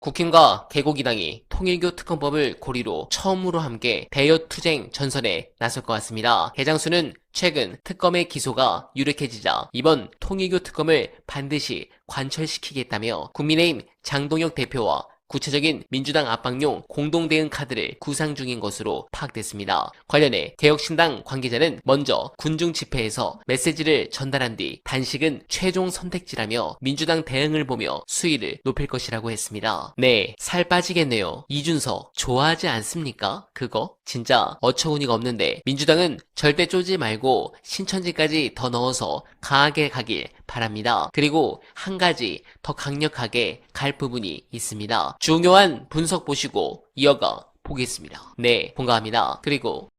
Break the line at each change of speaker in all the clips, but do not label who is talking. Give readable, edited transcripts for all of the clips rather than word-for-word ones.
국힘과 개고기당이 통일교 특검법을 고리로 처음으로 함께 대여투쟁 전선에 나설 것 같습니다. 개장수는 최근 특검의 기소가 유력해지자 이번 통일교 특검을 반드시 관철시키겠다며 국민의힘 장동혁 대표와 구체적인 민주당 압박용 공동대응 카드를 구상 중인 것으로 파악됐습니다. 관련해 개혁신당 관계자는 먼저 군중 집회에서 메시지를 전달한 뒤 단식은 최종 선택지라며 민주당 대응을 보며 수위를 높일 것이라고 했습니다. 네, 살 빠지겠네요. 이준석 좋아하지 않습니까? 그거 진짜 어처구니가 없는데 민주당은 절대 쪼지 말고 신천지까지 더 넣어서 강하게 가길 바랍니다. 그리고 한 가지 더 강력하게 갈 부분이 있습니다. 중요한 분석 보시고 이어가 보겠습니다. 네, 공감합니다. 그리고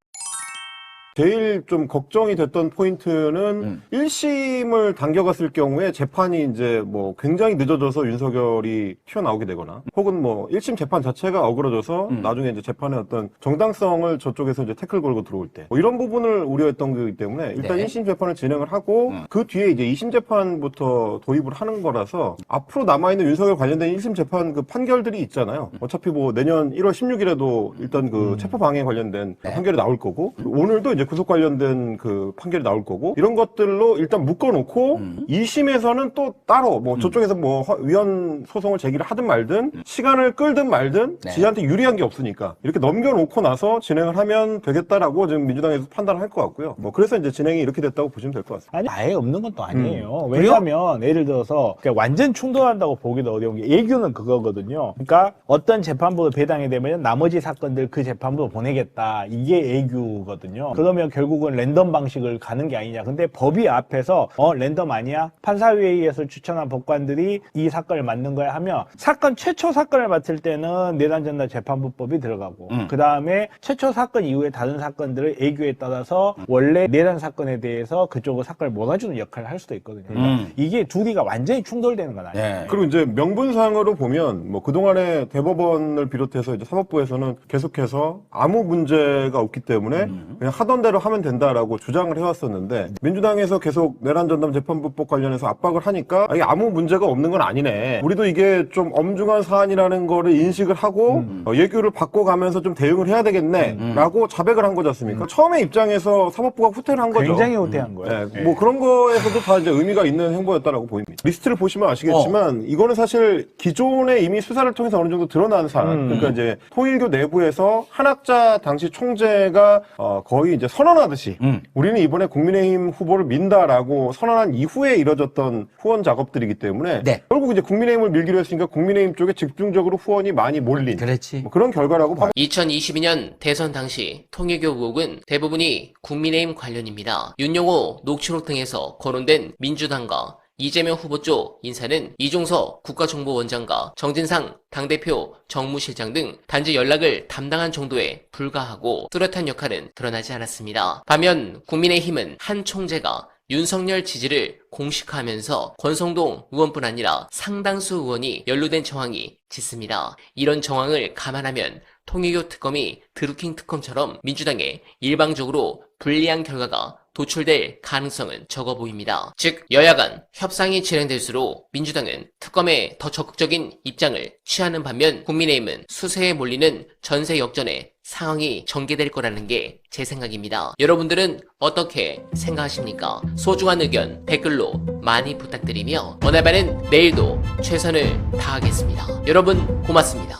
제일 좀 걱정이 됐던 포인트는 1심을 당겨갔을 경우에 재판이 이제 뭐 굉장히 늦어져서 윤석열이 튀어나오게 되거나 혹은 뭐 1심 재판 자체가 어그러져서 나중에 이제 재판의 어떤 정당성을 저쪽에서 이제 태클 걸고 들어올 때 뭐 이런 부분을 우려했던 거기 때문에 일단
네.
1심 재판을 진행을 하고 그 뒤에 이제 2심 재판부터 도입을 하는 거라서 앞으로 남아있는 윤석열 관련된 1심 재판 그 판결들이 있잖아요. 어차피 뭐 내년 1월 16일에도 일단 그 체포방해 관련된 판결이 나올 거고 오늘도 이제 구속 관련된 그 판결이 나올 거고 이런 것들로 일단 묶어놓고 2심에서는 또 따로 뭐 저쪽에서 뭐 위헌 소송을 제기를 하든 말든 시간을 끌든 말든
네.
지한테 유리한 게 없으니까 이렇게 넘겨놓고 나서 진행을 하면 되겠다라고 지금 민주당에서 판단을 할 것 같고요. 뭐 그래서 이제 진행이 이렇게 됐다고 보시면 될 것 같습니다.
아니, 아예 없는 건 또 아니에요. 왜냐하면 예를 들어서 그냥 완전 충돌한다고 보기도 어려운 게 예규는 그거거든요. 그러니까 어떤 재판부로 배당이 되면 나머지 사건들 그 재판부로 보내겠다. 이게 예규거든요. 그러면 결국은 랜덤 방식을 가는 게 아니냐. 근데 법이 앞에서 랜덤 아니야? 판사회의에서 추천한 법관들이 이 사건을 맡는 거야 하면 사건 최초 사건을 맡을 때는 내란전담 재판부법이 들어가고 그 다음에 최초 사건 이후에 다른 사건들을 예규에 따라서 원래 내란 사건에 대해서 그쪽으로 사건을 몰아주는 역할을 할 수도 있거든요. 그러니까 이게 둘이가 완전히 충돌되는 건 아니에요.
네.
그리고 이제 명분상으로 보면 뭐 그동안에 대법원을 비롯해서 이제 사법부에서는 계속해서 아무 문제가 없기 때문에 그냥 하던 대로 하면 된다라고 주장을 해왔었는데 민주당에서 계속 내란전담 재판부법 관련해서 압박을 하니까 이게 아무 문제가 없는 건 아니네. 우리도 이게 좀 엄중한 사안이라는 거를 인식을 하고 예규를 바꿔가면서 좀 대응을 해야 되겠네라고 자백을 한 거지 않습니까? 처음에 입장에서 사법부가 후퇴를 한 거죠.
굉장히 후퇴한 거예요.
네, 뭐 그런 거에서도 다 이제 의미가 있는 행보였다라고 보입니다. 리스트를 보시면 아시겠지만 이거는 사실 기존에 이미 수사를 통해서 어느 정도 드러난 사안. 그러니까 이제 통일교 내부에서 한학자 당시 총재가 거의 이제 선언하듯이 우리는 이번에 국민의힘 후보를 민다라고 선언한 이후에 이뤄졌던 후원 작업들이기 때문에
네.
결국 이제 국민의힘을 밀기로 했으니까 국민의힘 쪽에 집중적으로 후원이 많이 몰린
그렇지.
뭐 그런 결과라고 봐요.
2022년 대선 당시 통일교 의혹은 대부분이 국민의힘 관련입니다. 윤영호 녹취록 등에서 거론된 민주당과 이재명 후보 쪽 인사는 이종석 국가정보원장과 정진상 당대표 정무실장 등 단지 연락을 담당한 정도에 불과하고 뚜렷한 역할은 드러나지 않았습니다. 반면 국민의힘은 한 총재가 윤석열 지지를 공식화하면서 권성동 의원뿐 아니라 상당수 의원이 연루된 정황이 짙습니다. 이런 정황을 감안하면 통일교 특검이 드루킹 특검처럼 민주당에 일방적으로 불리한 결과가 도출될 가능성은 적어 보입니다. 즉 여야 간 협상이 진행될수록 민주당은 특검에 더 적극적인 입장을 취하는 반면 국민의힘은 수세에 몰리는 전세 역전에 상황이 전개될 거라는 게 제 생각입니다. 여러분들은 어떻게 생각하십니까? 소중한 의견 댓글로 많이 부탁드리며 원활바는 내일도 최선을 다하겠습니다. 여러분 고맙습니다.